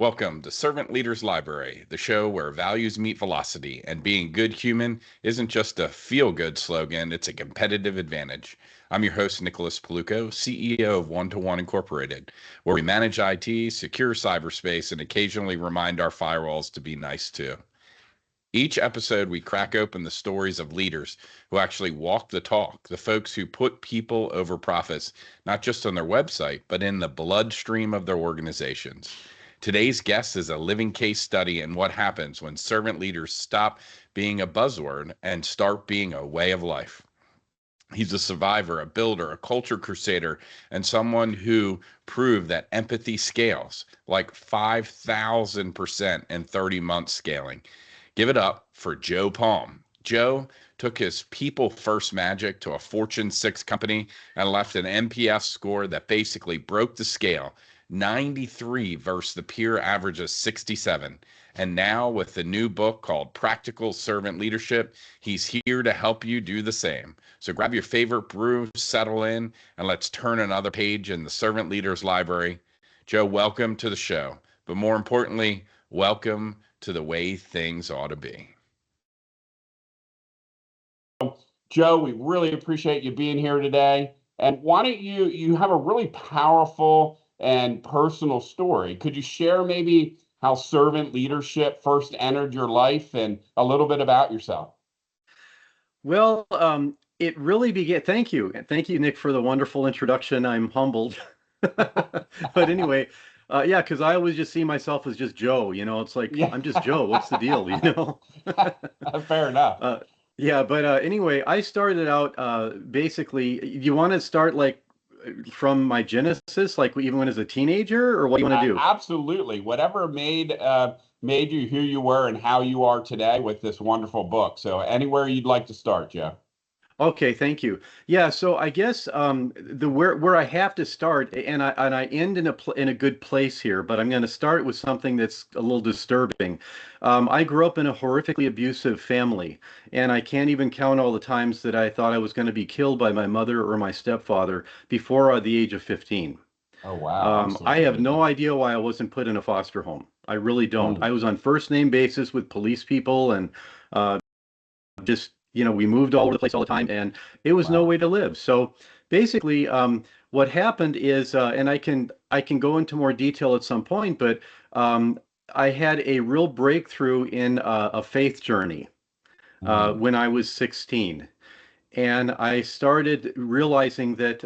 Welcome to Servant Leaders Library, the show where values meet velocity and being good human isn't just a feel-good slogan, it's a competitive advantage. I'm your host, Nicholas Paluco, CEO of One-to-One Incorporated, where we manage IT, secure cyberspace, and occasionally remind our firewalls to be nice too. Each episode, we crack open the stories of leaders who actually walk the talk, the folks who put people over profits, not just on their website, but in the bloodstream of their organizations. Today's guest is a living case study in what happens when servant leaders stop being a buzzword and start being a way of life. He's a survivor, a builder, a culture crusader, and someone who proved that empathy scales like 5,000% in 30 months scaling. Give it up for Joe Palm. Joe took his people first magic to a Fortune 6 company and left an NPS score that basically broke the scale, 93 versus the peer average of 67. And now with the new book called Practical Servant Leadership, he's here to help you do the same. So grab your favorite brew, settle in, and let's turn another page in the Servant Leaders Library. Joe, welcome to the show. But more importantly, welcome to the way things ought to be. Joe, we really appreciate you being here today. And why don't you have a really powerful and personal story. Could you share maybe how servant leadership first entered your life and a little bit about yourself? Well, it really began. Thank you. Thank you, Nick, for the wonderful introduction. I'm humbled. But anyway, yeah, because I always just see myself as just Joe. It's like, Yeah. I'm just Joe. What's the deal? Fair enough. Yeah, but anyway, I started out basically, you want to start like from my genesis, like even when as a teenager, or what do you want to do? Absolutely. Whatever made you who you were and how you are today with this wonderful book. So anywhere you'd like to start, Joe. Okay, thank you. Yeah, so I guess the where I have to start, and I end in a good place here, but I'm going to start with something that's a little disturbing. I grew up in a horrifically abusive family, and I can't even count all the times that I thought I was going to be killed by my mother or my stepfather before the age of 15. Oh, wow. I have no idea why I wasn't put in a foster home. I really don't. I was on first name basis with police people, and just we moved all over the place all the time, and it was no way to live. So basically, what happened is, and I can go into more detail at some point, but I had a real breakthrough in a faith journey when I was 16. And I started realizing that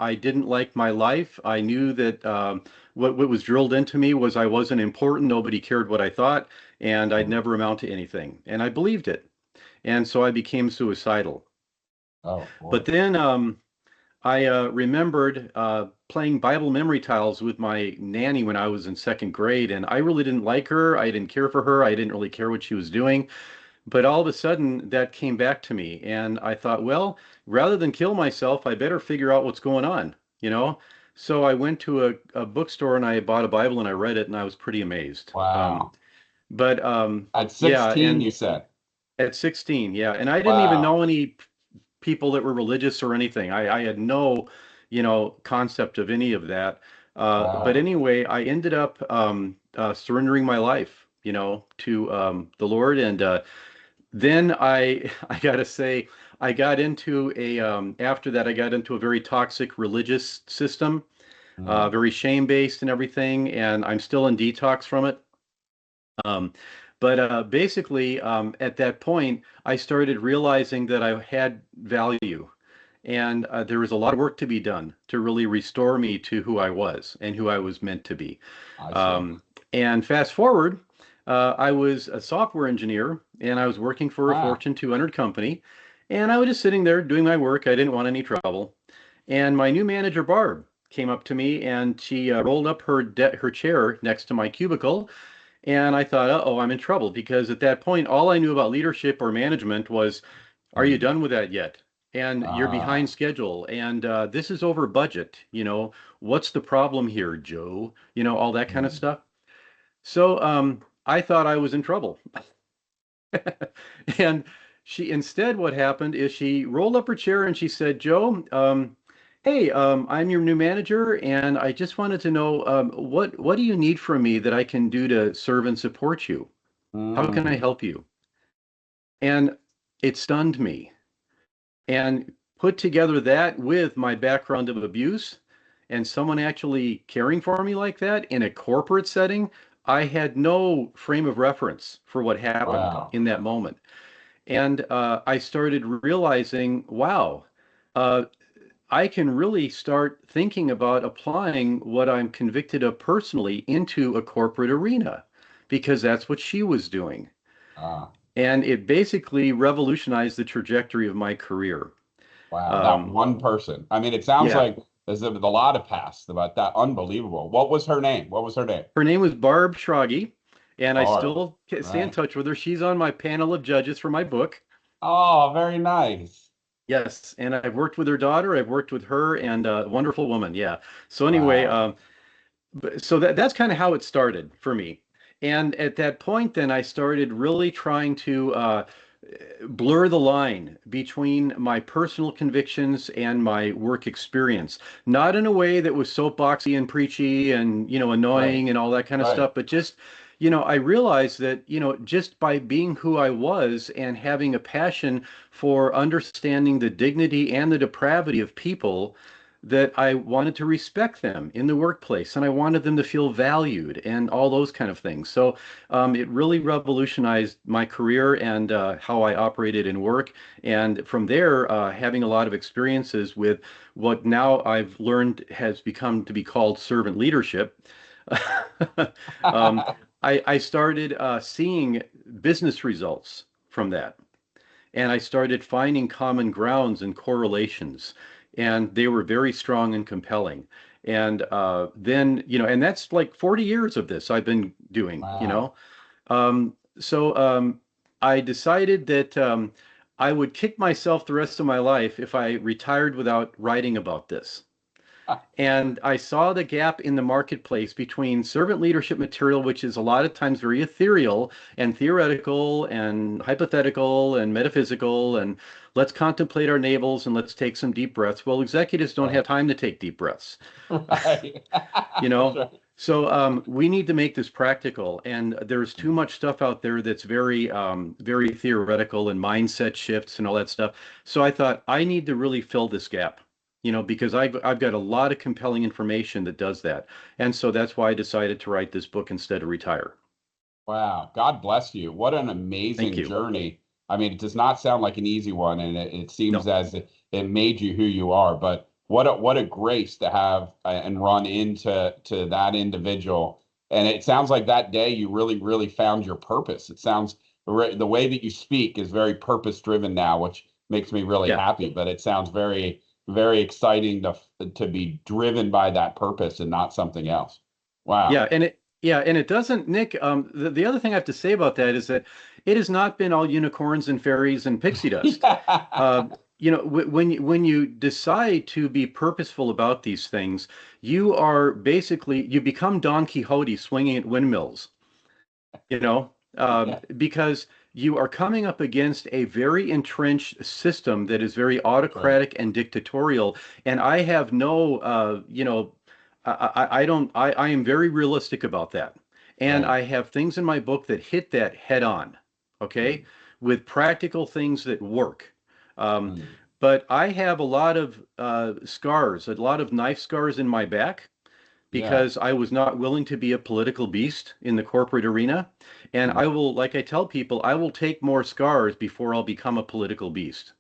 I didn't like my life. I knew that what was drilled into me was I wasn't important, nobody cared what I thought, and I'd never amount to anything. And I believed it. And so I became suicidal. Oh, boy. But then I remembered playing Bible memory tiles with my nanny when I was in second grade, and I really didn't like her. I didn't care for her. I didn't really care what she was doing. But all of a sudden, that came back to me, and I thought, well, rather than kill myself, I better figure out what's going on. So I went to a bookstore and I bought a Bible and I read it, and I was pretty amazed. Wow. But At yeah, 16, and you said. at 16, yeah, and I didn't even Wow. know any people that were religious or anything. I had no, concept of any of that. But Wow. anyway, I ended up surrendering my life, to the Lord, and then I gotta say, I got into after that, I got into a very toxic religious system, very shame-based and everything, and I'm still in detox from it. Um, but basically, at that point, I started realizing that I had value, and there was a lot of work to be done to really restore me to who I was and who I was meant to be. I see. And fast forward, I was a software engineer, and I was working for a Wow. Fortune 200 company, and I was just sitting there doing my work. I didn't want any trouble. And my new manager, Barb, came up to me, and she rolled up her chair next to my cubicle, and I thought, uh-oh, I'm in trouble, because at that point, all I knew about leadership or management was, are you done with that yet? And you're behind schedule, and this is over budget. What's the problem here, Joe? All that kind of stuff. So I thought I was in trouble. And what happened is she rolled up her chair and she said, Joe, Hey, I'm your new manager, and I just wanted to know what do you need from me that I can do to serve and support you? How can I Mm, help you? And it stunned me. And put together that with my background of abuse and someone actually caring for me like that in a corporate setting, I had no frame of reference for what happened wow. in that moment. And I started realizing, wow, uh, I can really start thinking about applying what I'm convicted of personally into a corporate arena because that's what she was doing. Ah, And it basically revolutionized the trajectory of my career. wow. That Um, one person. I mean, it sounds yeah, like as if a lot of passed about that. Unbelievable. What was her name? What was her name? her name was Barb Schrage, and I Barb. still stay in Right. touch with her. She's on my panel of judges for my book. Oh, very nice. Yes, and I've worked with her daughter. I've worked with her, and wonderful woman. Yeah. So anyway, Wow. so that's kind of how it started for me. And at that point, then I started really trying to blur the line between my personal convictions and my work experience. Not in a way that was soapboxy and preachy and, Right. annoying and all that kind of Right. stuff, but just, I realized that, just by being who I was and having a passion for understanding the dignity and the depravity of people, that I wanted to respect them in the workplace and I wanted them to feel valued and all those kind of things. So it really revolutionized my career and how I operated in work. And from there, having a lot of experiences with what now I've learned has become to be called servant leadership. um, I started seeing business results from that. And I started finding common grounds and correlations, and they were very strong and compelling. And then, and that's like 40 years of this I've been doing. Wow. So I decided that I would kick myself the rest of my life if I retired without writing about this. And I saw the gap in the marketplace between servant leadership material, which is a lot of times very ethereal and theoretical and hypothetical and metaphysical, and let's contemplate our navels and let's take some deep breaths. Well, executives don't have Right. time to take deep breaths, Right. you That's know? right. So we need to make this practical, and there's too much stuff out there that's very theoretical and mindset shifts and all that stuff. So I thought I need to really fill this gap, because I've got a lot of compelling information that does that, and so that's why I decided to write this book instead of retire. Wow. God bless you. What an Thank amazing you. journey. I mean, it does not sound like an easy one, and it seems No. as it made you who you are. But what a grace to have and run into to that individual. And it sounds like that day you really found your purpose. It sounds the way that you speak is very purpose driven now, which makes me really Yeah. happy. But it sounds very exciting to be driven by that purpose and not something else. Wow. And it doesn't, Nick, the other thing I have to say about that is that it has not been all unicorns and fairies and pixie dust. Uh, Yeah. when you decide to be purposeful about these things, you become Don Quixote swinging at windmills, Yeah. because you are coming up against a very entrenched system that is very Right. autocratic and dictatorial. And I have no, I don't, I am very realistic about that. And Right. I have things in my book that hit that head on, okay, with practical things that work. Um, Mm. but I have a lot of scars, a lot of knife scars in my back Yeah. because I was not willing to be a political beast in the corporate arena. And Mm. I will, like I tell people, I will take more scars before I'll become a political beast.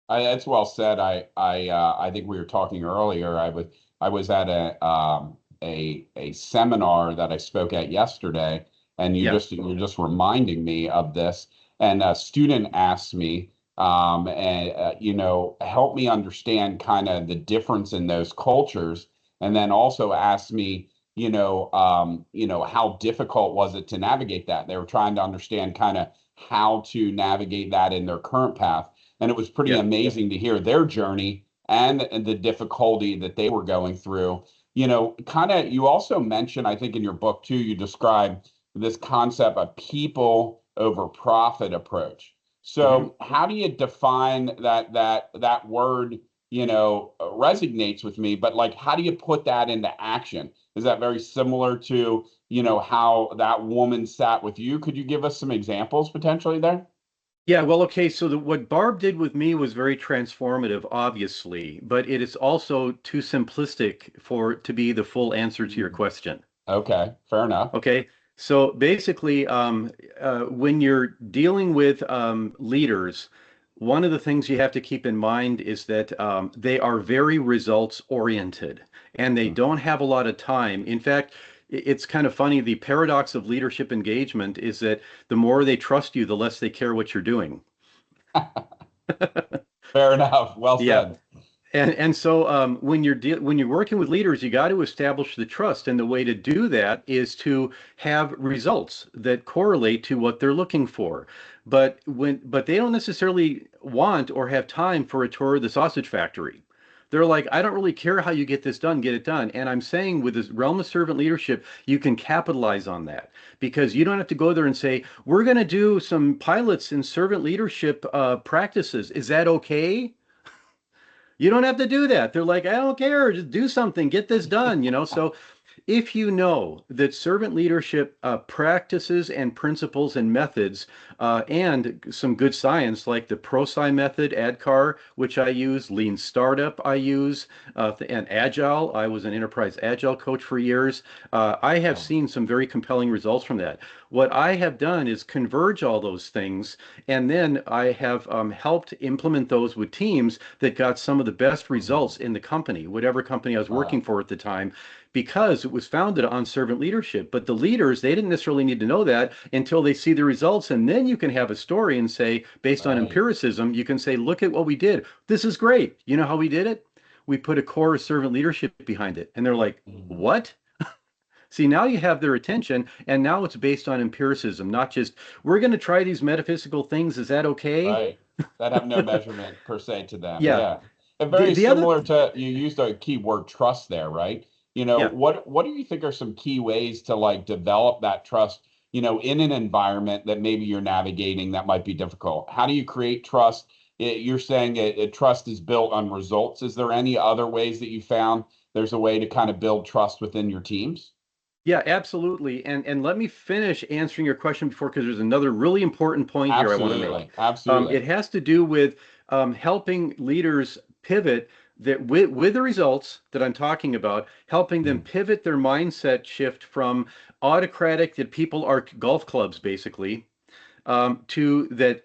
That's well said. I think we were talking earlier. I was at a seminar that I spoke at yesterday, and Yeah. you're just reminding me of this. And a student asked me, and help me understand kind of the difference in those cultures, and then also asked me, how difficult was it to navigate that? They were trying to understand kind of how to navigate that in their current path. And it was pretty Yeah. amazing to hear their journey and the difficulty that they were going through. Kind of, you also mentioned, I think in your book too, you describe this concept of people over profit approach. Hmm. So how do you define that word, resonates with me, but like, how do you put that into action? Is that very similar to, how that woman sat with you? Could you give us some examples potentially there? Yeah, well, okay, so what Barb did with me was very transformative, obviously, but it is also too simplistic for to be the full answer to your question. Okay, fair enough. Okay, so basically, when you're dealing with leaders, one of the things you have to keep in mind is that they are very results oriented and they don't have a lot of time. In fact, it's kind of funny. The paradox of leadership engagement is that the more they trust you, the less they care what you're doing. Fair enough. Well Yeah. said. And so when you're working with leaders, you got to establish the trust, and the way to do that is to have results that correlate to what they're looking for. But they don't necessarily want or have time for a tour of the sausage factory. They're like, I don't really care how you get this done, get it done. And I'm saying with this realm of servant leadership, you can capitalize on that because you don't have to go there and say, we're going to do some pilots in servant leadership practices. Is that okay? You don't have to do that. They're like, I don't care, just do something, get this done. So if you know that servant leadership practices and principles and methods and some good science like the ProSci method, ADKAR, which I use, Lean Startup I use, and Agile. I was an enterprise Agile coach for years. I have seen some very compelling results from that. What I have done is converge all those things, and then I have helped implement those with teams that got some of the best results in the company, whatever company I was working for at the time, because it was founded on servant leadership. But the leaders, they didn't necessarily need to know that until they see the results. And then you can have a story and say, based on empiricism, you can say, look at what we did. This is great. You know how we did it? We put a core of servant leadership behind it. And they're like, what? See, now you have their attention, and now it's based on empiricism, not just, we're going to try these metaphysical things. Is that okay? Right. That have no measurement per se to them. Yeah. Yeah. And The, very the other, similar to, you used a keyword trust there, right? yeah. What do you think are some key ways to like develop that trust, in an environment that maybe you're navigating that might be difficult? How do you create trust? You're saying trust is built on results. Is there any other ways that you found there's a way to kind of build trust within your teams? Yeah, absolutely. And let me finish answering your question before, because there's another really important point here I want to make. Absolutely. Absolutely. It has to do with helping leaders pivot that with the results that I'm talking about, helping them pivot their mindset shift from autocratic, that people are golf clubs basically, to that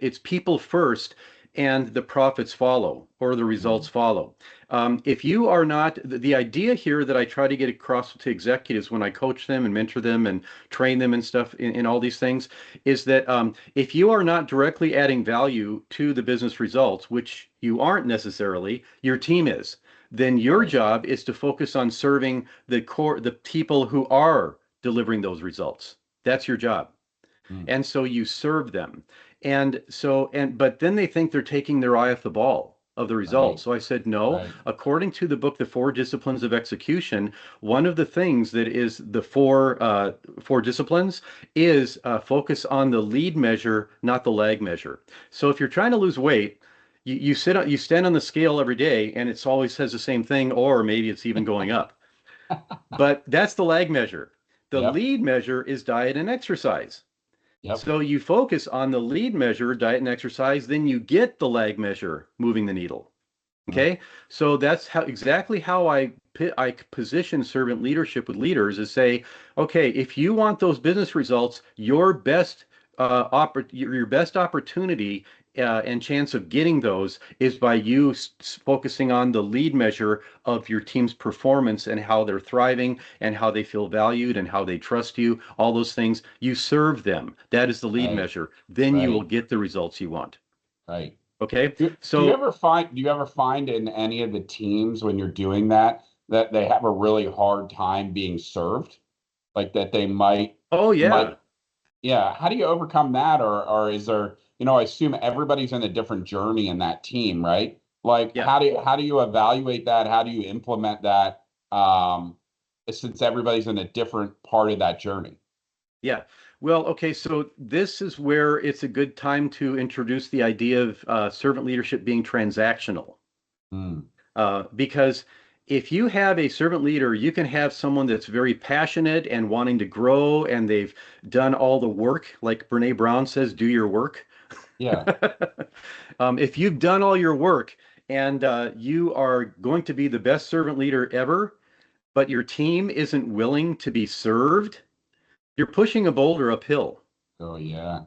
it's people first and the profits follow or the results follow. If you are not, the idea here that I try to get across to executives when I coach them and mentor them and train them and stuff in all these things is that if you are not directly adding value to the business results, which you aren't necessarily, your team is, then your job is to focus on serving the people who are delivering those results. That's your job. And so you serve them. But then they think they're taking their eye off the ball of the results. So I said, no, according to the book, The Four Disciplines of Execution, one of the things that is the four disciplines is focus on the lead measure, not the lag measure. So if you're trying to lose weight, you stand on the scale every day and it always says the same thing, or maybe it's even going up. But that's the lag measure. The lead measure is diet and exercise. So you focus on the lead measure, diet and exercise, then you get the lag measure, moving the needle. Okay, so that's exactly how I position servant leadership with leaders is say, okay, if you want those business results, your best opportunity and chance of getting those is by you focusing on the lead measure of your team's performance and how they're thriving and how they feel valued and how they trust you, all those things. You serve them. That is the lead measure. Then you will get the results you want. Right. Okay. Do you ever find in any of the teams when you're doing that they have a really hard time being served? Like that they might. Oh yeah. Yeah. How do you overcome that? Or is there, I assume everybody's in a different journey in that team, right? Like how do you evaluate that? How do you implement that? Since everybody's in a different part of that journey. Yeah. Well, okay, so this is where it's a good time to introduce the idea of servant leadership being transactional. Mm. Because if you have a servant leader, you can have someone that's very passionate and wanting to grow, and they've done all the work, like Brene Brown says, do your work. Yeah. If you've done all your work and you are going to be the best servant leader ever, but your team isn't willing to be served, you're pushing a boulder uphill. Oh, yeah.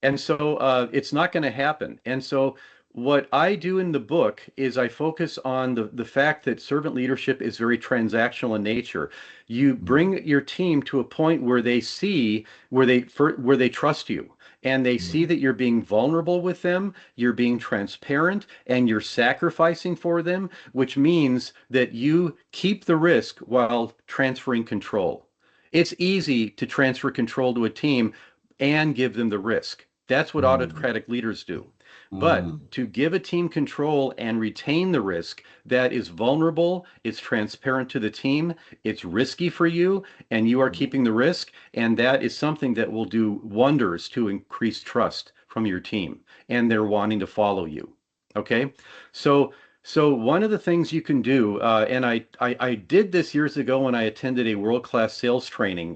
And so it's not going to happen. And so what I do in the book is I focus on the fact that servant leadership is very transactional in nature. You bring your team to a point where they see where they trust you, and they see that you're being vulnerable with them, you're being transparent, and you're sacrificing for them, which means that you keep the risk while transferring control. It's easy to transfer control to a team and give them the risk. That's what autocratic leaders do. But to give a team control and retain the risk, that is vulnerable, it's transparent to the team, it's risky for you, and you are keeping the risk. And that is something that will do wonders to increase trust from your team, and they're wanting to follow you. Okay. So one of the things you can do, and I did this years ago when I attended a world-class sales training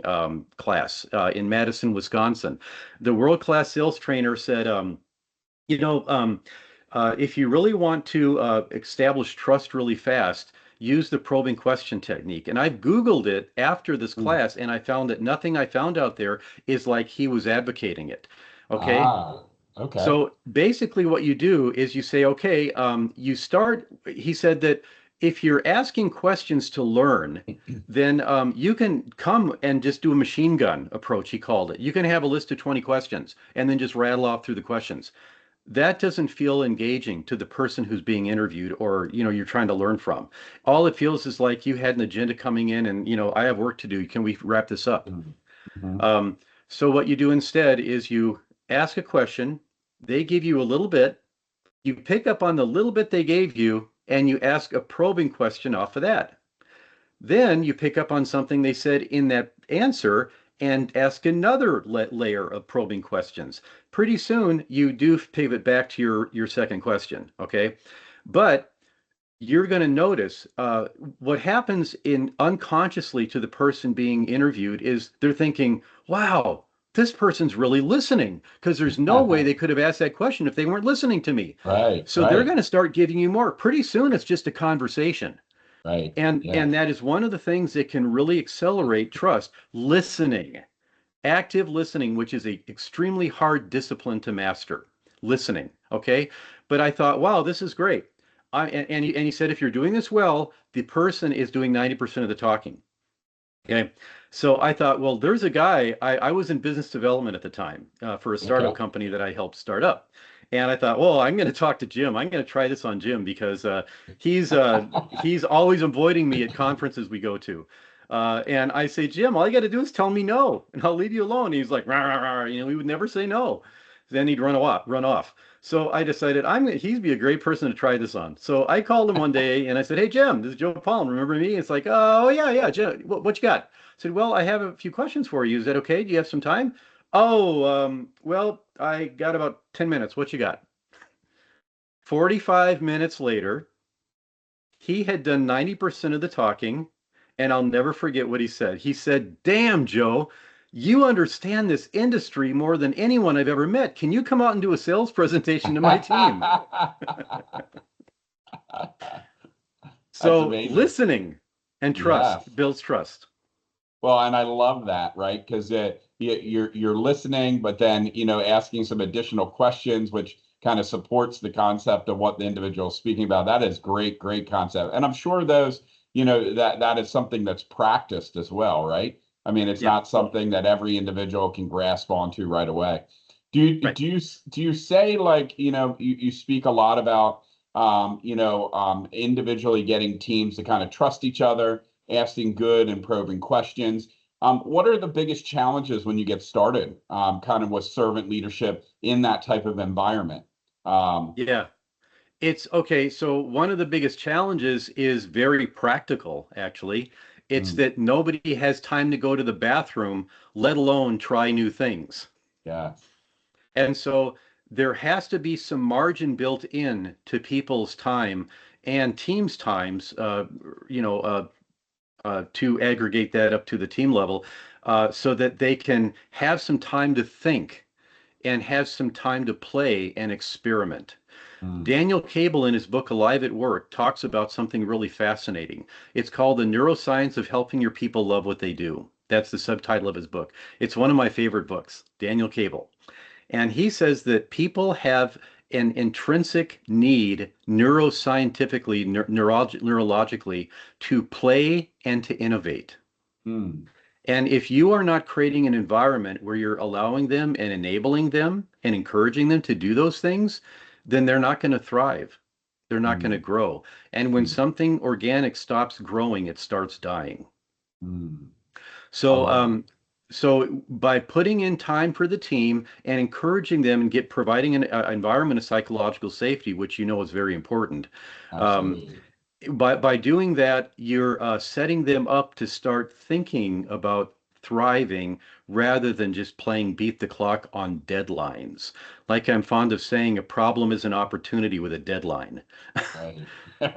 class in Madison, Wisconsin. The world-class sales trainer said, you know, if you really want to establish trust really fast, use the probing question technique. And I've Googled it after this class, and I found that nothing I found out there is like he was advocating it. Okay. Okay. So basically, what you do is you say, okay, you start. He said that if you're asking questions to learn, then you can come and just do a machine gun approach, he called it. You can have a list of 20 questions and then just rattle off through the questions. That doesn't feel engaging to the person who's being interviewed or, you're trying to learn from. All it feels is like you had an agenda coming in and, I have work to do. Can we wrap this up? So what you do instead is you ask a question. They give you a little bit, you pick up on the little bit they gave you, and you ask a probing question off of that. Then you pick up on something they said in that answer and ask another layer of probing questions. Pretty soon, you do pivot back to your second question, okay? But you're going to notice what happens in unconsciously to the person being interviewed is they're thinking, wow, this person's really listening, because there's no way they could have asked that question if they weren't listening to me. Right. So they're going to start giving you more. Pretty soon it's just a conversation. Right. And that is one of the things that can really accelerate trust. Listening, active listening, which is a extremely hard discipline to master. Listening. Okay. But I thought, wow, this is great. And he said, if you're doing this well, the person is doing 90% of the talking. Okay. So I thought, well, there's a guy, I was in business development at the time for a startup company that I helped start up. And I thought, well, I'm going to talk to Jim. I'm going to try this on Jim because he's always avoiding me at conferences we go to. And I say, Jim, all you got to do is tell me no, and I'll leave you alone. And he's like, rah, rah, rah. We would never say no. Then he'd run off. So I decided he'd be a great person to try this on. So I called him one day and I said, hey, Jim, this is Joe Palm. Remember me? It's like, oh, yeah, Jim, what you got? I said, well, I have a few questions for you. Is that okay? Do you have some time? Oh, well, I got about 10 minutes. What you got? 45 minutes later, he had done 90% of the talking, and I'll never forget what he said. He said, damn, Joe, you understand this industry more than anyone I've ever met. Can you come out and do a sales presentation to my team? So listening and trust builds trust. Well, and I love that, right? Because you're listening, but then asking some additional questions, which kind of supports the concept of what the individual is speaking about. That is great concept, and I'm sure those that is something that's practiced as well, right? I mean, it's not something that every individual can grasp onto right away. Do you say, like, you speak a lot about individually getting teams to kind of trust each other, asking good and probing questions. What are the biggest challenges when you get started kind of with servant leadership in that type of environment? It's okay. So one of the biggest challenges is very practical, actually. It's that nobody has time to go to the bathroom, let alone try new things. Yeah. And so there has to be some margin built in to people's time. and teams times, to aggregate that up to the team level, so that they can have some time to think and have some time to play and experiment. Mm. Daniel Cable, in his book Alive at Work, talks about something really fascinating. It's called The Neuroscience of Helping Your People Love What They Do. That's the subtitle of his book. It's one of my favorite books, Daniel Cable. And he says that people have an intrinsic need neuroscientifically, neurologically, to play and to innovate. Mm. And if you are not creating an environment where you're allowing them and enabling them and encouraging them to do those things, then they're not going to thrive. They're not going to Mm. grow. And when Mm. something organic stops growing, it starts dying. Mm. I So, love it. so by putting in time for the team and encouraging them and providing an environment of psychological safety, which you know is very important, um, Absolutely. by doing that, you're setting them up to start thinking about thriving rather than just playing beat the clock on deadlines. Like I'm fond of saying, a problem is an opportunity with a deadline. Right.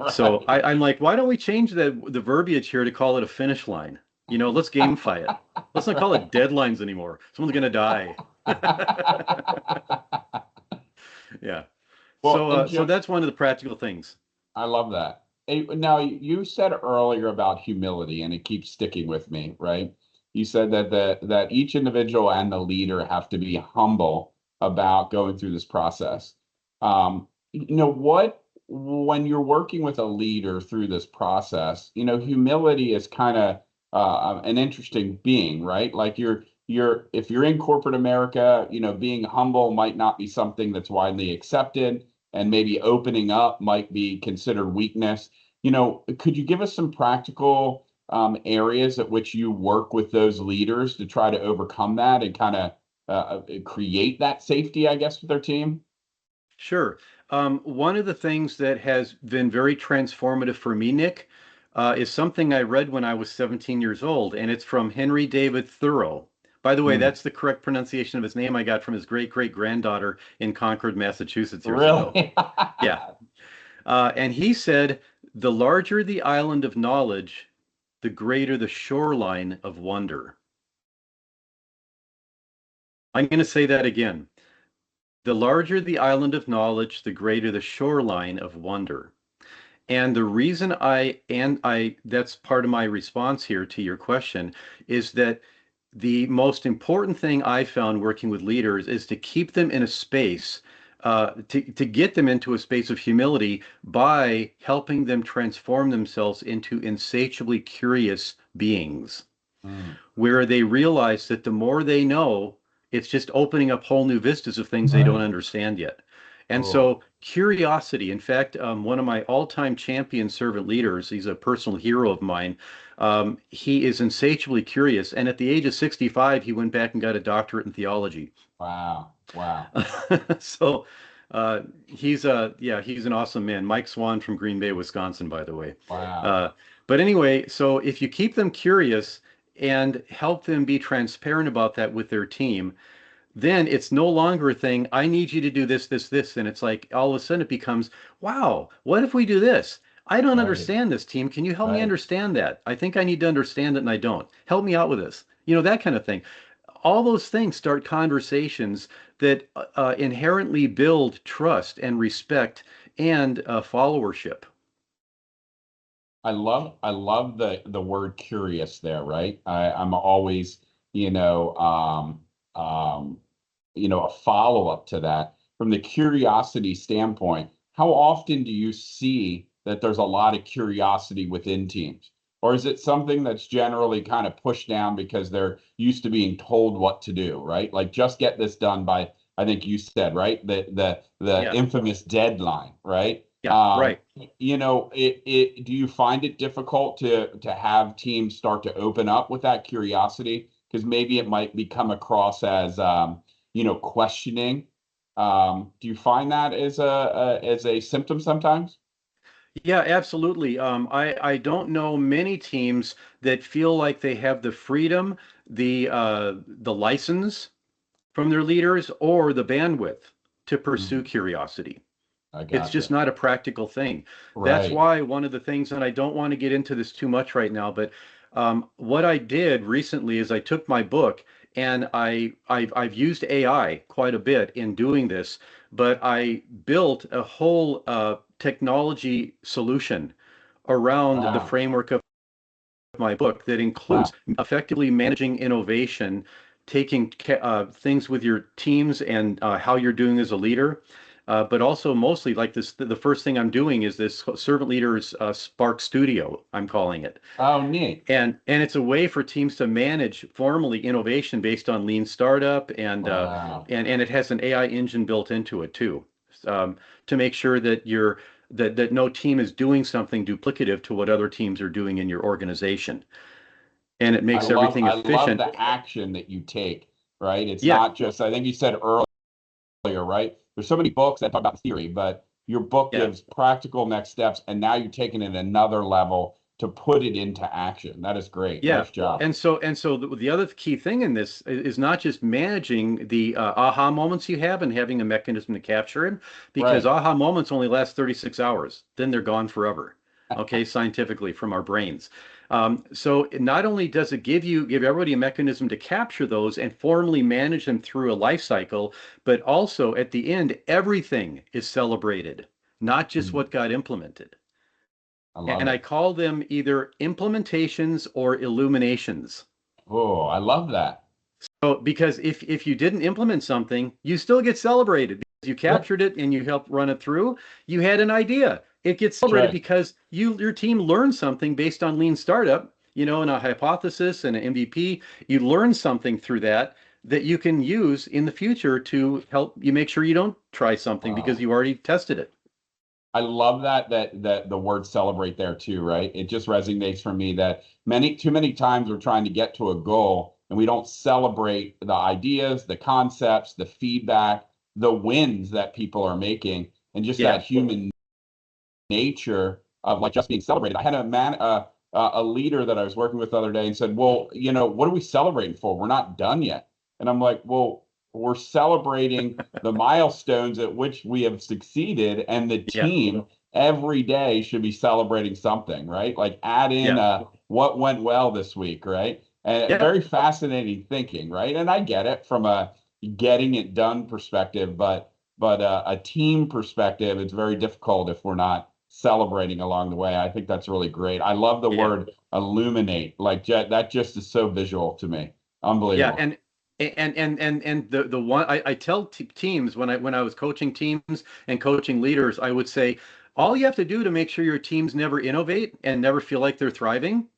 So Right. I'm like, why don't we change the verbiage here to call it a finish line? Let's gamify it. Let's not call it deadlines anymore. Someone's gonna die. Yeah. Well, and So Joe, that's one of the practical things. I love that. Now, you said earlier about humility, and it keeps sticking with me, right? You said that each individual and the leader have to be humble about going through this process. What when you're working with a leader through this process, humility is kind of an interesting being, right? Like if you're in corporate America, being humble might not be something that's widely accepted, and maybe opening up might be considered weakness. Could you give us some practical areas at which you work with those leaders to try to overcome that and kind of create that safety, I guess, with their team? Sure. One of the things that has been very transformative for me, Nick, is something I read when I was 17 years old, and it's from Henry David Thoreau. By the way, Hmm. that's the correct pronunciation of his name I got from his great great granddaughter in Concord, Massachusetts years ago. Really? Yeah. And he said, the larger the island of knowledge, the greater the shoreline of wonder. I'm going to say that again. The larger the island of knowledge, the greater the shoreline of wonder. And the reason that's part of my response here to your question, is that the most important thing I found working with leaders is to keep them in a space, to get them into a space of humility by helping them transform themselves into insatiably curious beings, Hmm. where they realize that the more they know, it's just opening up whole new vistas of things they don't Right. understand yet. And Oh, so curiosity, in fact, one of my all-time champion servant leaders, he's a personal hero of mine. He is insatiably curious. And at the age of 65, he went back and got a doctorate in theology. wow. Wow. So he's an awesome man. Mike Swan from Green Bay, Wisconsin, by the way. Wow. Uh, but anyway, so if you keep them curious and help them be transparent about that with their team, then it's no longer a thing, I need you to do this, this, this. And it's like all of a sudden it becomes, wow, what if we do this? I don't Right. understand this, team. Can you help me Right. understand that? I think I need to understand it and I don't. Help me out with this. That kind of thing. All those things start conversations that inherently build trust and respect and followership. I love the word curious there, right? I'm always, you know, a follow-up to that from the curiosity standpoint. How often do you see that there's a lot of curiosity within teams? Or is it something that's generally kind of pushed down because they're used to being told what to do, right? Like just get this done by, I think you said, right? The Yeah, infamous deadline, right? yeah, right. Do you find it difficult to have teams start to open up with that curiosity? Because maybe it might become across as questioning. Do you find that as a symptom sometimes? Yeah, absolutely. I don't know many teams that feel like they have the freedom, the license from their leaders or the bandwidth to pursue Mm. curiosity. I It's just gotcha. not a practical thing. That's Right. why one of the things, and I don't want to get into this too much right now, but what I did recently is I took my book and I've used AI quite a bit in doing this, but I built a whole technology solution around the Wow. framework of my book that includes Wow. effectively managing innovation, taking things with your teams and how you're doing as a leader. But also mostly like this, the first thing I'm doing is this servant leaders Spark Studio, I'm calling it. Oh, neat. And it's a way for teams to manage formally innovation based on lean startup Wow. and it has an AI engine built into it too, um, to make sure that that no team is doing something duplicative to what other teams are doing in your organization, and it makes everything I love efficient. the action that you take, right? It's Yeah, not just, I think you said earlier, right? There's so many books that talk about theory, but your book yeah. gives practical next steps, and now you're taking it another level to put it into action. That is great. Yeah. Nice job. And so the other key thing in this is not just managing the aha moments you have and having a mechanism to capture them, because Right. aha moments only last 36 hours. Then they're gone forever. Okay, scientifically from our brains. So not only does it give everybody a mechanism to capture those and formally manage them through a life cycle, but also at the end, everything is celebrated, not just Mm, what got implemented. I love And I it. call them either implementations or illuminations. Oh, I love that. So, because if you didn't implement something, you still get celebrated because you Yep. captured it and you helped run it through. You had an idea. It gets That's celebrated right. because your team learned something based on lean startup, and a hypothesis and an MVP. You learn something through that you can use in the future to help you make sure you don't try something because Wow. you already tested it. I love that the word celebrate there too, right? It just resonates for me that too many times we're trying to get to a goal and we don't celebrate the ideas, the concepts, the feedback, the wins that people are making, and just Yeah. that human nature of like just being celebrated. I had a leader that I was working with the other day and said, "Well, what are we celebrating for? We're not done yet." And I'm like, "Well, we're celebrating the milestones at which we have succeeded, and the Yeah. team every day should be celebrating something, right? Like add in Yeah. what went well this week, right?" And Yeah. very fascinating thinking, right? And I get it from a getting it done perspective, but a team perspective, it's very difficult if we're not celebrating along the way. I think that's really great. I love the Yeah. word illuminate. Like that just is so visual to me. Yeah, Unbelievable. and the one I tell teams when I was coaching teams and coaching leaders, I would say all you have to do to make sure your teams never innovate and never feel like they're thriving,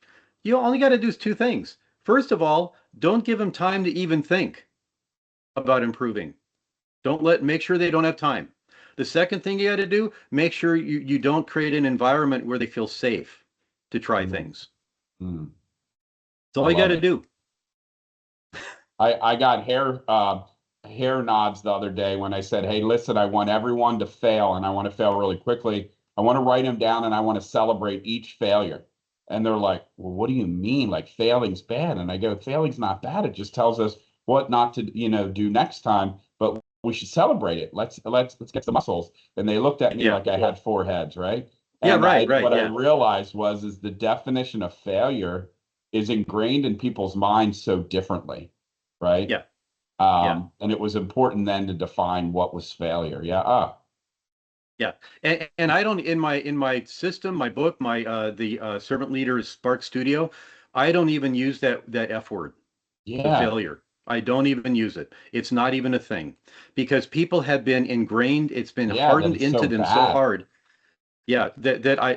you only got to do is two things. First of all, don't give them time to even think about improving. Make sure they don't have time. The second thing you got to do, make sure you don't create an environment where they feel safe to try Mm, things. mm, That's I all you got love to it. do. I got hair nods the other day when I said, "Hey, listen, I want everyone to fail, and I want to fail really quickly. I want to write them down, and I want to celebrate each failure." And they're like, "Well, what do you mean? Like failing's bad?" And I go, "Failing's not bad. It just tells us what not to, do next time. But we should celebrate it. Let's get the muscles." And they looked at me Yeah. like I had four heads, right? Yeah, And right, I right. what I Yeah. realized is the definition of failure is ingrained in people's minds so differently, right? Yeah. Yeah. And it was important then to define what was failure. Yeah. Yeah, and I don't in my system, my book, my the servant leaders Spark Studio, I don't even use that F word, the Yeah. failure. I don't even use it. It's not even a thing because people have been ingrained. It's been Yeah. That hardened it's so into them so bad. hard. Yeah,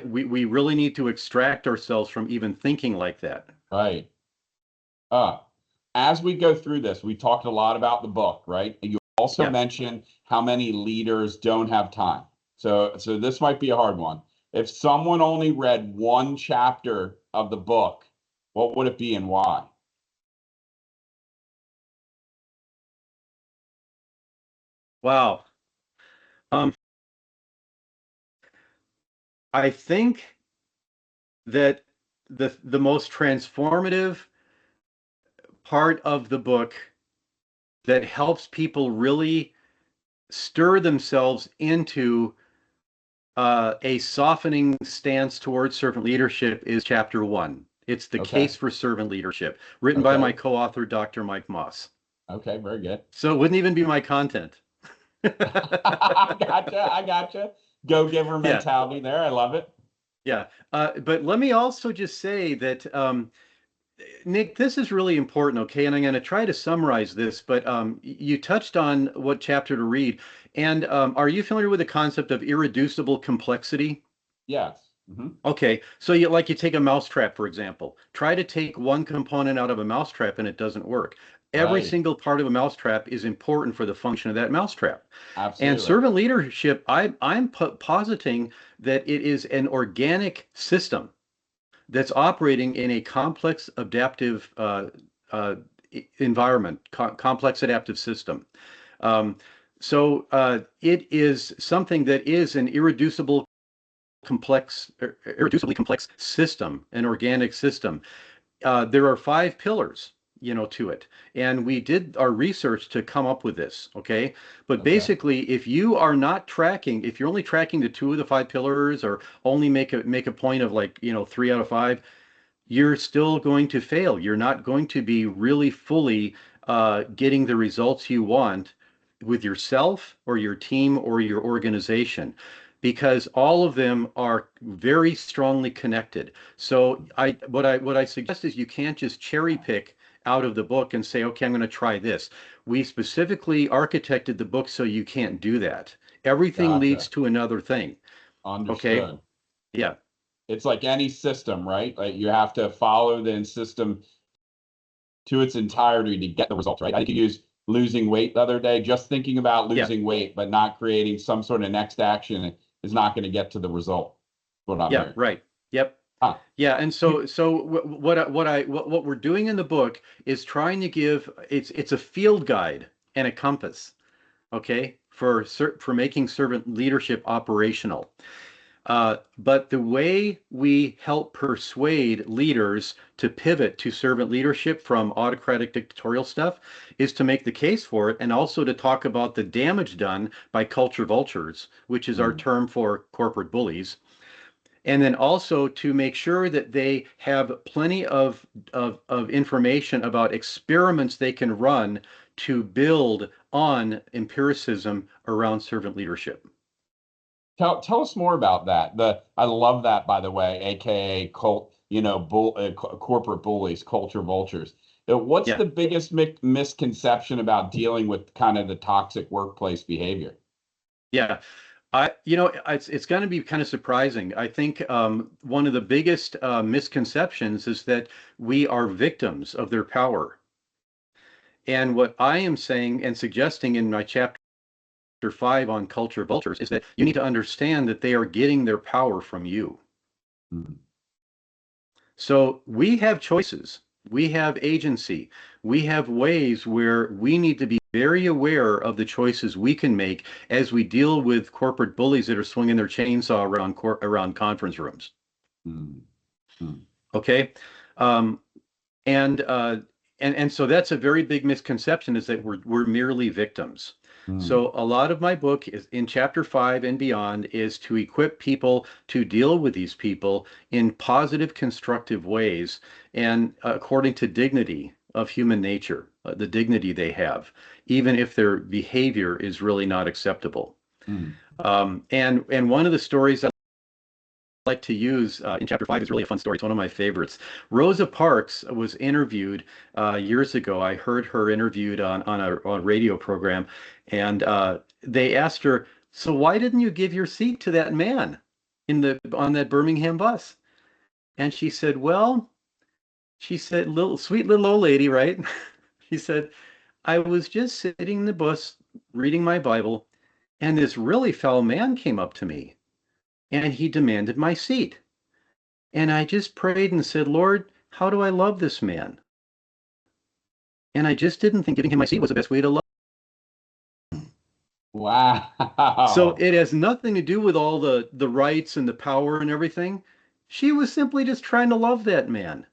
we really need to extract ourselves from even thinking like that. Right. Uh, as we go through this, we talked a lot about the book, right? You also Yeah. mentioned how many leaders don't have time. So this might be a hard one. If someone only read one chapter of the book, what would it be and why? Wow. Um, I think that the most transformative part of the book that helps people really stir themselves into A Softening Stance Towards Servant Leadership is chapter 1. It's the Okay. case for servant leadership, written by Okay. my co-author, Dr. Mike Moss. Okay, very good. So it wouldn't even be my content. I gotcha. Go-giver Yeah. mentality there. I love it. Yeah. But let me also just say that, Nick, this is really important, okay? And I'm going to try to summarize this, but you touched on what chapter to read. And are you familiar with the concept of irreducible complexity? Yes. Mm-hmm. Okay, so you take a mousetrap, for example. Try to take one component out of a mousetrap and it doesn't work. Every Right. single part of a mousetrap is important for the function of that mousetrap. And Absolutely. servant leadership, I'm positing that it is an organic system that's operating in a complex adaptive environment, complex adaptive system. So it is something that is an irreducibly complex system, an organic system. There are 5 pillars, to it. And we did our research to come up with this, okay? But Okay. basically, if you are not tracking, if you're only tracking the 2 of the 5 pillars, or only make a point of 3 out of 5, you're still going to fail. You're not going to be really fully getting the results you want with yourself or your team or your organization, because all of them are very strongly connected. So what I suggest is you can't just cherry pick out of the book and say, okay, I'm going to try this. We specifically architected the book so you can't do that. Everything Gotcha. leads to another thing. Understood. Okay? Yeah. It's like any system, right? Like you have to follow the system to its entirety to get the results, right? I think you used losing weight the other day. Just thinking about losing weight, but not creating some sort of next action is not going to get to the result. What I'm hearing. Right. Yep. Yeah, and so what we're doing in the book is trying to give it's a field guide and a compass, okay, for making servant leadership operational. But the way we help persuade leaders to pivot to servant leadership from autocratic dictatorial stuff is to make the case for it, and also to talk about the damage done by culture vultures, which is our term for corporate bullies. And then also to make sure that they have plenty of information about experiments they can run to build on empiricism around servant leadership. Tell us more about that. I love that, by the way, aka corporate bullies, culture vultures. What's Yeah. the biggest misconception about dealing with kind of the toxic workplace behavior? Yeah. It's going to be kind of surprising. I think one of the biggest misconceptions is that we are victims of their power. And what I am saying and suggesting in my chapter 5 on culture vultures is that you need to understand that they are getting their power from you. Mm-hmm. So we have choices, we have agency, we have ways where we need to be very aware of the choices we can make as we deal with corporate bullies that are swinging their chainsaw around conference rooms. Mm-hmm. Okay, and so that's a very big misconception, is that we're merely victims. So a lot of my book is in chapter 5 and beyond is to equip people to deal with these people in positive, constructive ways, and according to dignity of human nature, the dignity they have, even if their behavior is really not acceptable. And one of the stories I like to use in chapter 5 is really a fun story. It's one of my favorites. Rosa Parks was interviewed years ago. I heard her interviewed on a radio program, and they asked her, "So why didn't you give your seat to that man on that Birmingham bus?" And she said, "Well," she said, sweet little old lady, right? She said, "I was just sitting in the bus reading my Bible, and this really foul man came up to me, and he demanded my seat. And I just prayed and said, Lord, how do I love this man? And I just didn't think giving him my seat was the best way to love him." Wow. So it has nothing to do with all the rights and the power and everything. She was simply just trying to love that man.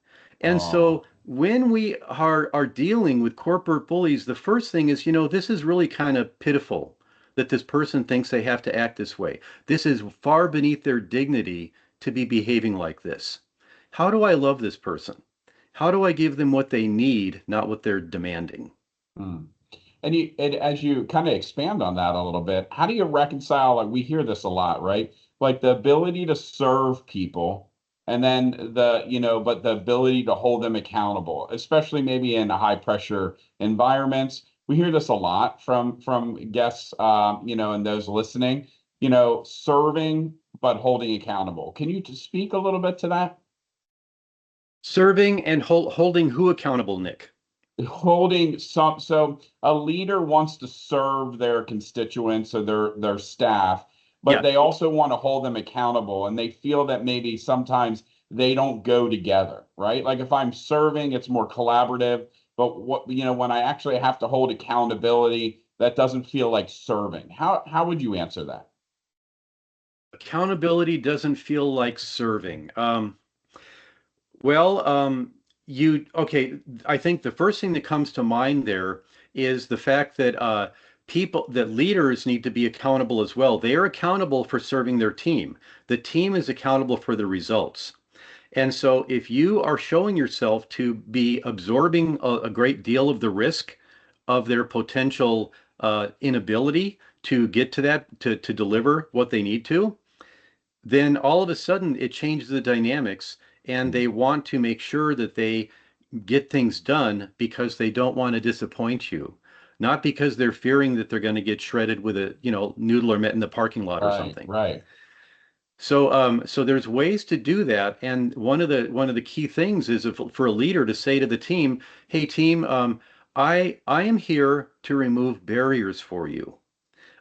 And so when we are dealing with corporate bullies, the first thing is, this is really kind of pitiful. that this person thinks they have to act this way. This is far beneath their dignity to be behaving like this. How do I love this person? How do I give them what they need, not what they're demanding? Mm. And as you kind of expand on that a little bit, how do you reconcile, like we hear this a lot, right? Like the ability to serve people and then but the ability to hold them accountable, especially maybe in a high pressure environments. We hear this a lot from guests, and those listening, serving but holding accountable. Can you just speak a little bit to that? Serving and holding who accountable, Nick? Holding some, so a leader wants to serve their constituents or their staff, but Yeah. they also want to hold them accountable, and they feel that maybe sometimes they don't go together, right? Like if I'm serving, it's more collaborative, but when I actually have to hold accountability, that doesn't feel like serving. How would you answer that? Accountability doesn't feel like serving. Well, okay, I think the first thing that comes to mind there is the fact that that leaders need to be accountable as well. They are accountable for serving their team. The team is accountable for the results. And so if you are showing yourself to be absorbing a great deal of the risk of their potential inability to get to that, to deliver what they need to, then all of a sudden it changes the dynamics, and they want to make sure that they get things done because they don't want to disappoint you, not because they're fearing that they're going to get shredded with a noodle or met in the parking lot or something. Right. So there's ways to do that, and one of the key things is for a leader to say to the team, "Hey team, I am here to remove barriers for you.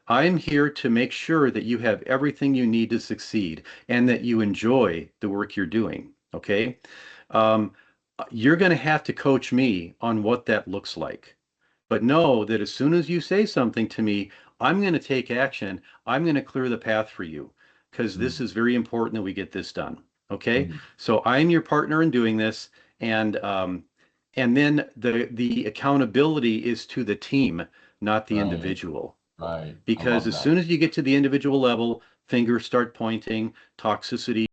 I'm here to make sure that you have everything you need to succeed and that you enjoy the work you're doing. Okay? Um, you're going to have to coach me on what that looks like. But know that as soon as you say something to me, I'm going to take action. I'm going to clear the path for you because this is very important that we get this done. Okay? Mm-hmm. So I'm your partner in doing this, and then the accountability is to the team, not the Right. individual. Right. Because as soon as you get to the individual level, fingers start pointing, toxicity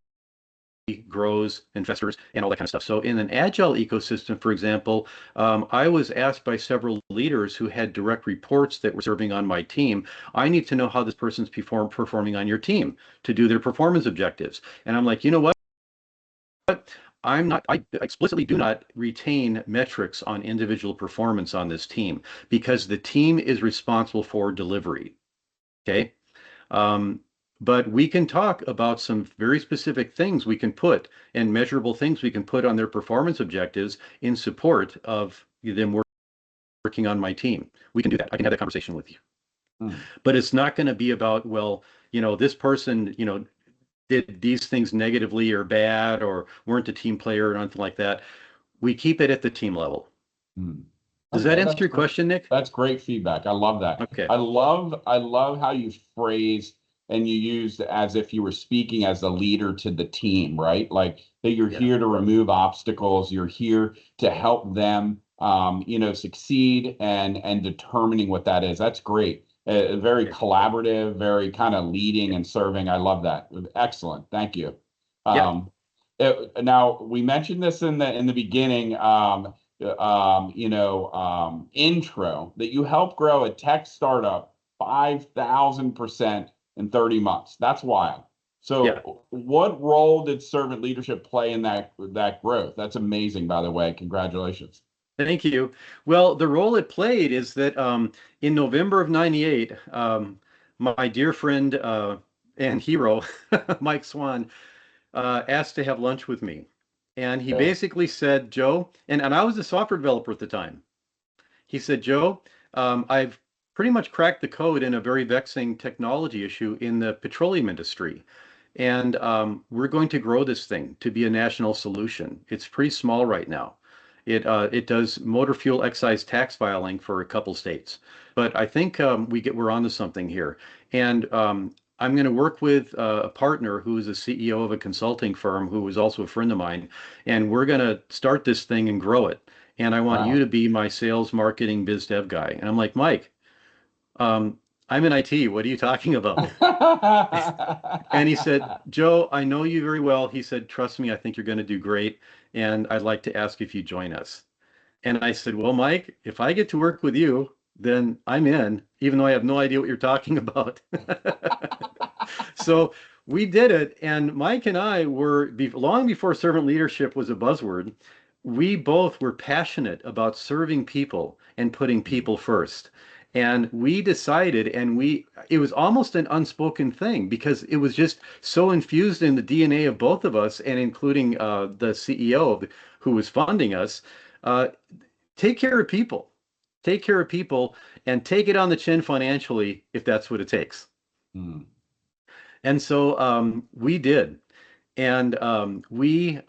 grows and festers and all that kind of stuff. So in an agile ecosystem, for example, I was asked by several leaders who had direct reports that were serving on my team, I need to know how this person's performing on your team to do their performance objectives. And I'm like, you know what? I explicitly do not retain metrics on individual performance on this team because the team is responsible for delivery. Okay. But we can talk about some very specific things we can put and measurable things we can put on their performance objectives in support of them working on my team. We can do that. I can have that conversation with you. But it's not going to be about, well, this person, did these things negatively or bad or weren't a team player or anything like that. We keep it at the team level. Does that answer your question, Nick? That's great feedback. I love that. Okay. I love how you phrase and you used as if you were speaking as a leader to the team, right? Like that you're here to remove obstacles. You're here to help them, succeed and determining what that is. That's great. Very collaborative, very kind of leading and serving. I love that. Excellent. Thank you. Now we mentioned this in the beginning, intro that you help grow a tech startup 5,000% in 30 months. That's wild. So what role did servant leadership play in that growth? That's amazing, by the way. Congratulations. Thank you. Well, the role it played is that in November of '98, my dear friend and hero, Mike Swan, asked to have lunch with me. And he basically said, Joe, and I was a software developer at the time. He said, Joe, I've pretty much cracked the code in a very vexing technology issue in the petroleum industry. And we're going to grow this thing to be a national solution. It's pretty small right now. It does motor fuel excise tax filing for a couple states, but I think we're onto something here. And I'm going to work with a partner who is a CEO of a consulting firm who is also a friend of mine, and we're going to start this thing and grow it. And I want you to be my sales, marketing, biz dev guy. And I'm like, Mike, I'm in IT. What are you talking about? And he said, Joe, I know you very well. He said, trust me, I think you're going to do great. And I'd like to ask if you join us. And I said, well, Mike, if I get to work with you, then I'm in, even though I have no idea what you're talking about. So we did it. And Mike and I were, long before servant leadership was a buzzword, we both were passionate about serving people and putting people first. And we decided, it was almost an unspoken thing because it was just so infused in the DNA of both of us, and including the CEO who was funding us. Uh, Take care of people, take care of people, and take it on the chin financially if that's what it takes. Mm. And so we did. And we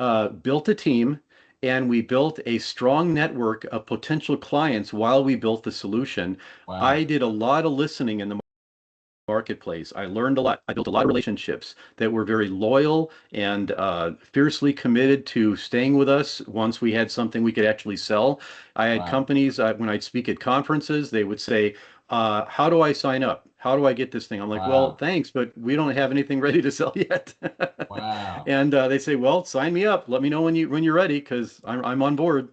built a team, and we built a strong network of potential clients while we built the solution. Wow. I did a lot of listening in the marketplace. I learned a lot. I built a lot of relationships that were very loyal and fiercely committed to staying with us once we had something we could actually sell. I had companies, when I'd speak at conferences, they would say, how do I sign up? How do I get this thing? I'm like, well, thanks, but we don't have anything ready to sell yet. Wow. And they say, well, sign me up. Let me know when you're ready, because I'm on board.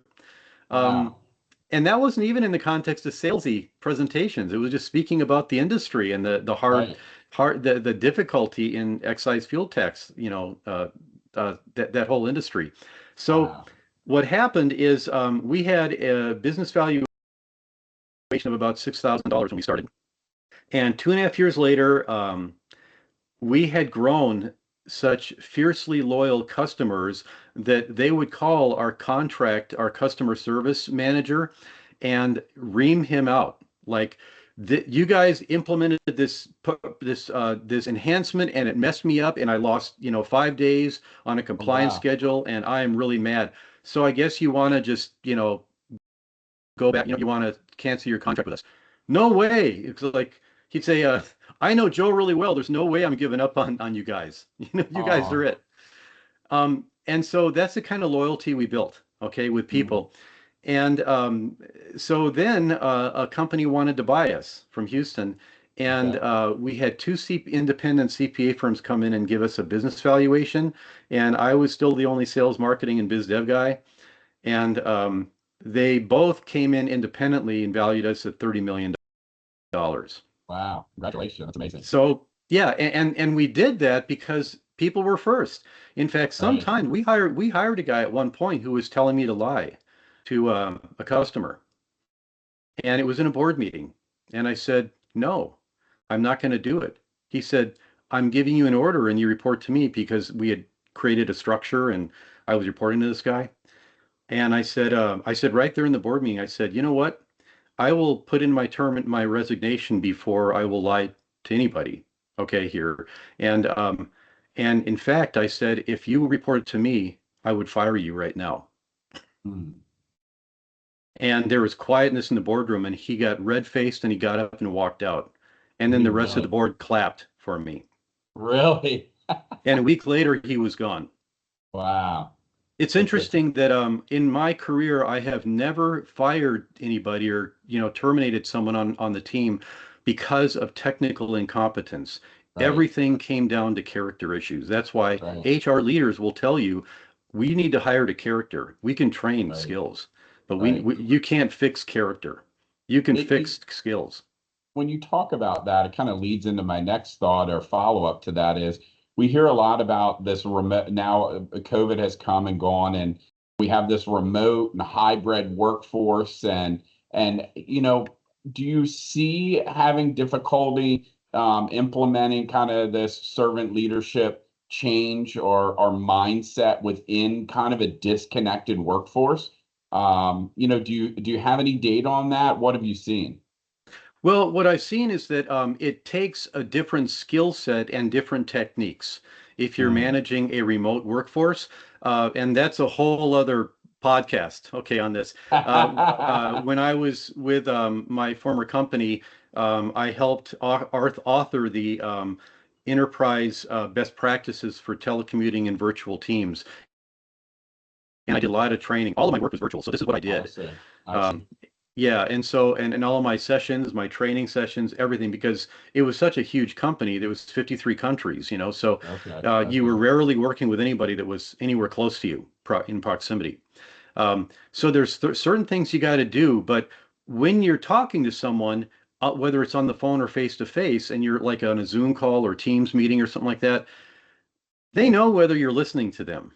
And that wasn't even in the context of salesy presentations. It was just speaking about the industry and the difficulty in excise fuel tax, that whole industry. So what happened is we had a business valuation of about $6,000 when we started. And 2.5 years later, we had grown such fiercely loyal customers that they would call our customer service manager, and ream him out. Like, you guys implemented this enhancement and it messed me up, and I lost 5 days on a compliance schedule, and I am really mad. So I guess you want to just go back. You want to cancel your contract with us. No way. It's like he'd say, I know Joe really well. There's no way I'm giving up on you guys. You guys are it. And so that's the kind of loyalty we built, with people. And so then a company wanted to buy us from Houston, and we had two independent CPA firms come in and give us a business valuation, and I was still the only sales, marketing, and biz dev guy. And they both came in independently and valued us at $30 million. Wow, congratulations. That's amazing. So yeah, and we did that because people were first. In fact, sometimes we hired a guy at one point who was telling me to lie to a customer. And it was in a board meeting. And I said, no, I'm not going to do it. He said, I'm giving you an order and you report to me, because we had created a structure and I was reporting to this guy. And I said right there in the board meeting, I said, you know what? I will put in my resignation before I will lie to anybody. Here. And in fact, I said, if you reported to me, I would fire you right now. And there was quietness in the boardroom, and he got red-faced and he got up and walked out. And then the rest of the board clapped for me. Really? And a week later, he was gone. Wow. It's interesting that in my career, I have never fired anybody or terminated someone on the team because of technical incompetence. Everything came down to character issues. That's why HR leaders will tell you, we need to hire to character. We can train skills, but you can't fix character. You can fix skills. When you talk about that, it kind of leads into my next thought or follow-up to that is, we hear a lot about this remote. Now COVID has come and gone, and we have this remote and hybrid workforce. And do you see having difficulty implementing kind of this servant leadership change or mindset within kind of a disconnected workforce? Do you have any data on that? What have you seen? Well, what I've seen is that it takes a different skill set and different techniques if you're managing a remote workforce. And that's a whole other podcast, on this. When I was with my former company, I helped author the enterprise best practices for telecommuting and virtual teams. And I did a lot of training. All of my work was virtual, so this is what I did. I see. Yeah, and so and all of my sessions, my training sessions, everything, because it was such a huge company. There was 53 countries, so Okay. you were rarely working with anybody that was anywhere close to you in proximity. So there's certain things you got to do, but when you're talking to someone, whether it's on the phone or face to face, and you're like on a Zoom call or Teams meeting or something like that, they know whether you're listening to them,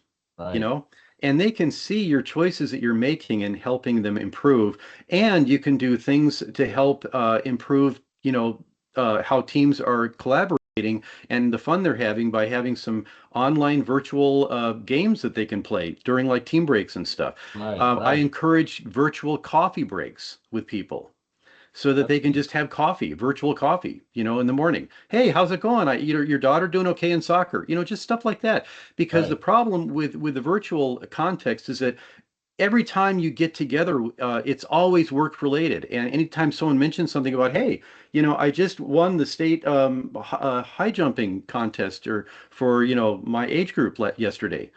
you Right. know, and they can see your choices that you're making and helping them improve. And you can do things to help improve, how teams are collaborating and the fun they're having by having some online virtual games that they can play during like team breaks and stuff. Right. I Right. encourage virtual coffee breaks with people so that That's they can just have coffee, virtual coffee, in the morning. Hey, how's it going? Your daughter doing okay in soccer? Just stuff like that. Because the right. problem with the virtual context is that every time you get together, it's always work related. And anytime someone mentions something about, hey, I just won the state high jumping contest or for my age group yesterday.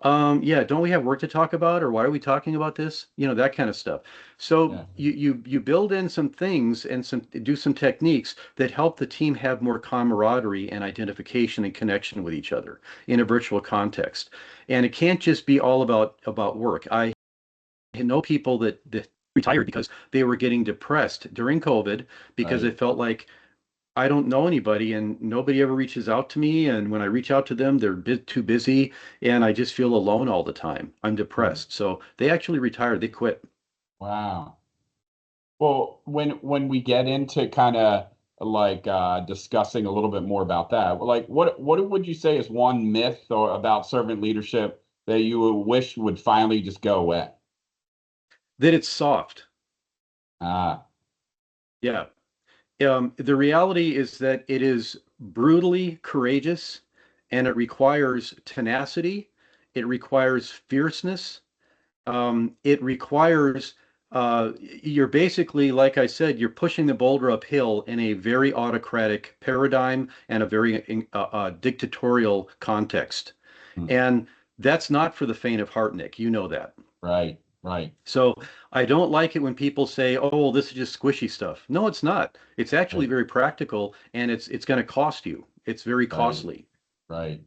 Yeah, don't we have work to talk about, or why are we talking about this? That kind of stuff. So Yeah. you build in some things and do some techniques that help the team have more camaraderie and identification and connection with each other in a virtual context. And it can't just be all about work. I know people that retired because they were getting depressed during COVID because Right. they felt like I don't know anybody and nobody ever reaches out to me. And when I reach out to them, they're a bit too busy and I just feel alone all the time. I'm Hmm. depressed. So they actually retired. They quit. Wow. Well, when we get into kind of like discussing a little bit more about that, like what would you say is one myth or about servant leadership that you would wish would finally just go away? That it's soft. Ah, Yeah. The reality is that it is brutally courageous and it requires tenacity. It requires fierceness. It requires, you're basically, like I said, you're pushing the boulder uphill in a very autocratic paradigm and a very dictatorial context. hmm, And that's not for the faint of heart, Nick. You know that. right, right, So I don't like it when people say, "Oh, well, this is just squishy stuff." No, it's not. It's actually right, very practical, and it's going to cost you. It's very right, costly. right.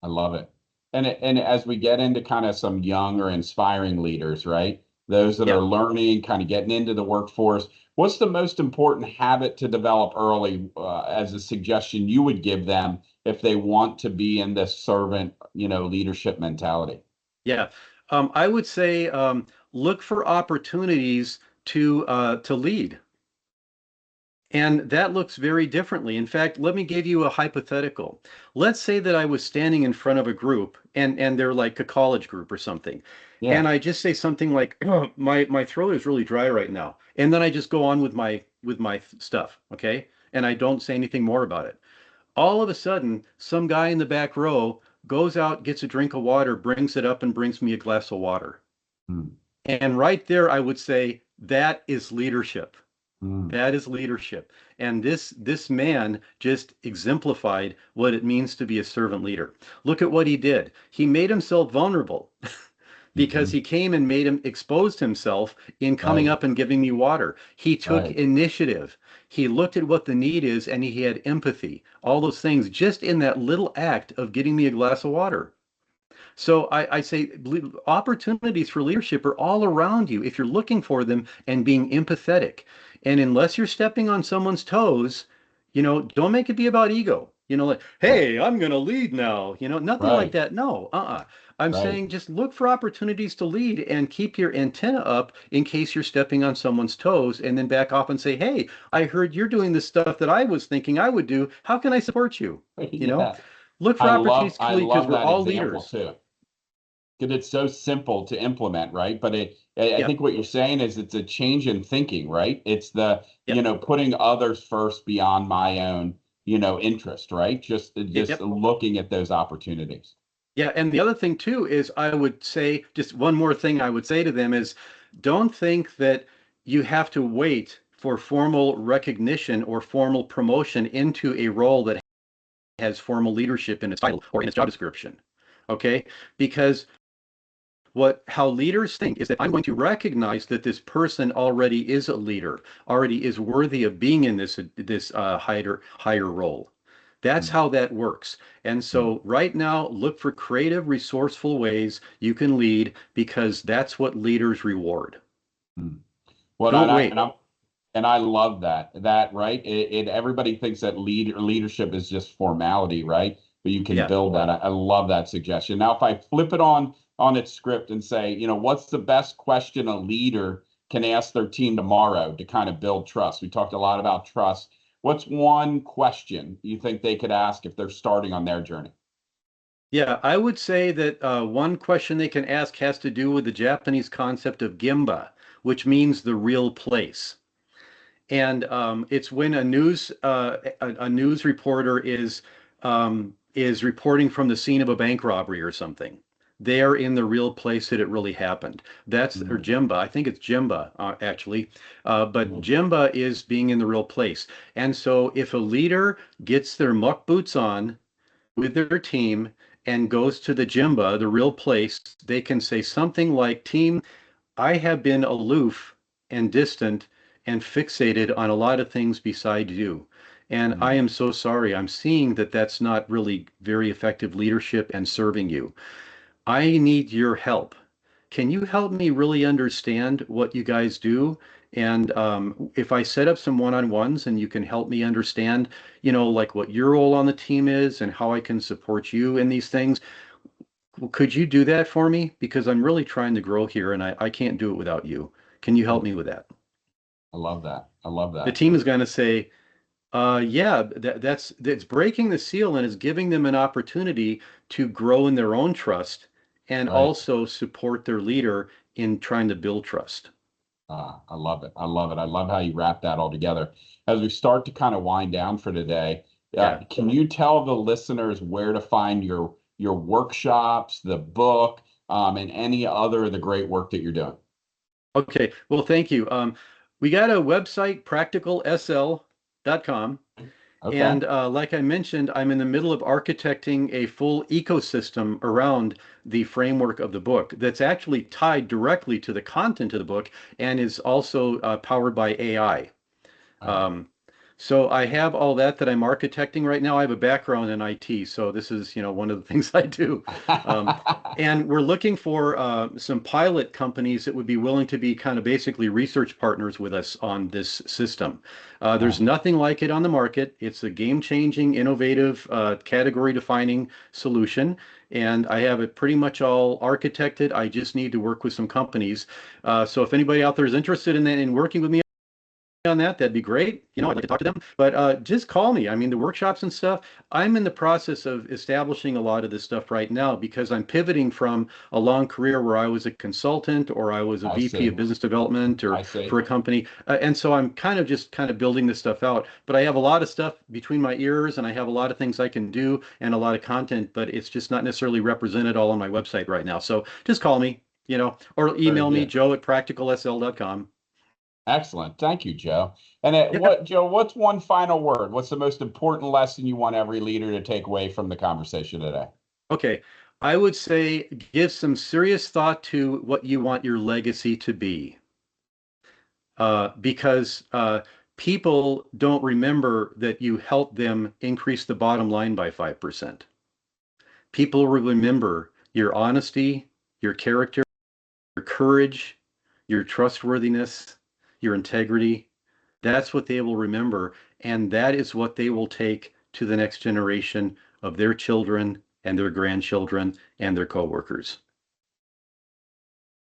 I love it. And as we get into kind of some young or inspiring leaders, right? Those that are Yeah. learning, kind of getting into the workforce, what's the most important habit to develop early, as a suggestion you would give them if they want to be in this servant, leadership mentality? Yeah. I would say look for opportunities to lead. And that looks very differently. In fact, let me give you a hypothetical. Let's say that I was standing in front of a group and they're like a college group or something. Yeah. And I just say something like, oh, my throat is really dry right now. And then I just go on with my stuff, okay? And I don't say anything more about it. All of a sudden, some guy in the back row goes out, gets a drink of water, brings it up and brings me a glass of water. Mm, And right there, I would say that is leadership. mm, That is leadership. And this man just exemplified what it means to be a servant leader. Look at what he did. He made himself vulnerable because mhm. he came and made him exposed himself in coming Right, up and giving me water. He took right, initiative. He looked at what the need is and he had empathy. All those things just in that little act of getting me a glass of water. So I say opportunities for leadership are all around you if you're looking for them and being empathetic. And unless you're stepping on someone's toes, don't make it be about ego. Like, right, hey, I'm going to lead now. Nothing like right, that. No, I'm right. saying just look for opportunities to lead and keep your antenna up in case you're stepping on someone's toes and then back off and say, hey, I heard you're doing the stuff that I was thinking I would do. How can I support you? You know, Yeah. look for I love opportunities to I lead because love we're that all example leaders. too. Because it's so simple to implement, right? But I Yeah. think what you're saying is it's a change in thinking, right? It's the, Yep. putting others first beyond my own, interest, right? Just Yep. looking at those opportunities. Yeah. And the other thing too is I would say just one more thing I would say to them is don't think that you have to wait for formal recognition or formal promotion into a role that has formal leadership in its title or in its job description. Okay? Because how leaders think is that I'm going to recognize that this person already is a leader, already is worthy of being in this higher role. That's how that works. And so right now, look for creative, resourceful ways you can lead, because that's what leaders reward. Well, Don't wait. And I love that. Right. Everybody thinks that leadership is just formality, right? But you can build that. I love that suggestion. Now, if I flip it on its script and say, what's the best question a leader can ask their team tomorrow to kind of build trust? We talked a lot about trust. What's one question you think they could ask if they're starting on their journey? Yeah, I would say that one question they can ask has to do with the Japanese concept of Gemba, which means the real place. And it's when a news reporter is reporting from the scene of a bank robbery or something. They are in the real place that it really happened. That's or Gemba. I think it's Gemba actually, but Gemba is being in the real place. And so if a leader gets their muck boots on with their team and goes to the Gemba, the real place, they can say something like, "Team, I have been aloof and distant and fixated on a lot of things besides you. And I am so sorry. I'm seeing that that's not really very effective leadership and serving you. I need your help. Can you help me really understand what you guys do? And if I set up some one-on-ones and you can help me understand, like what your role on the team is and how I can support you in these things, could you do that for me? Because I'm really trying to grow here and I can't do it without you. Can you help me with that?" I love that. I love that. The team is going to say, yeah, that's breaking the seal and is giving them an opportunity to grow in their own trust and also support their leader in trying to build trust. I love it. I love it. I love how you wrap that all together. As we start to kind of wind down for today, can you tell the listeners where to find your workshops, the book, and any other of the great work that you're doing? Okay. Well, thank you. We got a website, practicalsl.com. Okay. And like I mentioned, I'm in the middle of architecting a full ecosystem around the framework of the book that's actually tied directly to the content of the book and is also powered by AI. So I have all that I'm architecting right now. I have a background in IT, so this is, one of the things I do. And we're looking for some pilot companies that would be willing to be kind of basically research partners with us on this system. There's nothing like it on the market. It's a game-changing, innovative, category-defining solution. And I have it pretty much all architected. I just need to work with some companies. So if anybody out there is interested in working with me on that, that'd be great. I'd like to talk to them, but just call me. I mean, the workshops and stuff, I'm in the process of establishing a lot of this stuff right now because I'm pivoting from a long career where I was a consultant or I was a VP of business development or for a company. And so I'm kind of building this stuff out, but I have a lot of stuff between my ears and I have a lot of things I can do and a lot of content, but it's just not necessarily represented all on my website right now. So just call me, or email me, joe@practicalsl.com. Excellent. Thank you, Joe. And Joe, what's one final word? What's the most important lesson you want every leader to take away from the conversation today? Okay. I would say give some serious thought to what you want your legacy to be. Because people don't remember that you helped them increase the bottom line by 5%. People will remember your honesty, your character, your courage, your trustworthiness, your integrity. That's what they will remember. And that is what they will take to the next generation of their children and their grandchildren and their coworkers.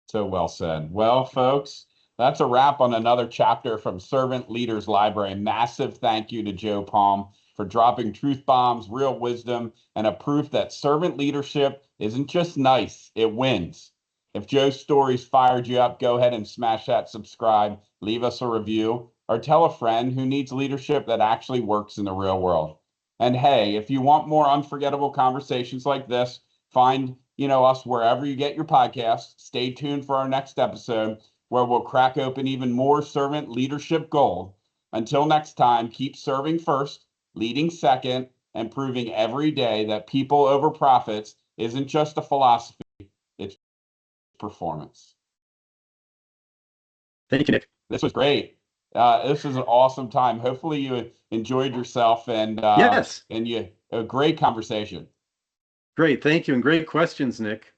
So well said. Well, folks, that's a wrap on another chapter from Servant Leaders Library. Massive thank you to Joe Palm for dropping truth bombs, real wisdom, and a proof that servant leadership isn't just nice, it wins. If Joe's stories fired you up, go ahead and smash that subscribe, leave us a review, or tell a friend who needs leadership that actually works in the real world. And hey, if you want more unforgettable conversations like this, find us wherever you get your podcasts. Stay tuned for our next episode where we'll crack open even more servant leadership gold. Until next time, keep serving first, leading second, and proving every day that people over profits isn't just a philosophy, it's performance. Thank you, Nick. This was great. This was an awesome time. Hopefully you enjoyed yourself and Yes. and a great conversation. Great. Thank you. And great questions, Nick.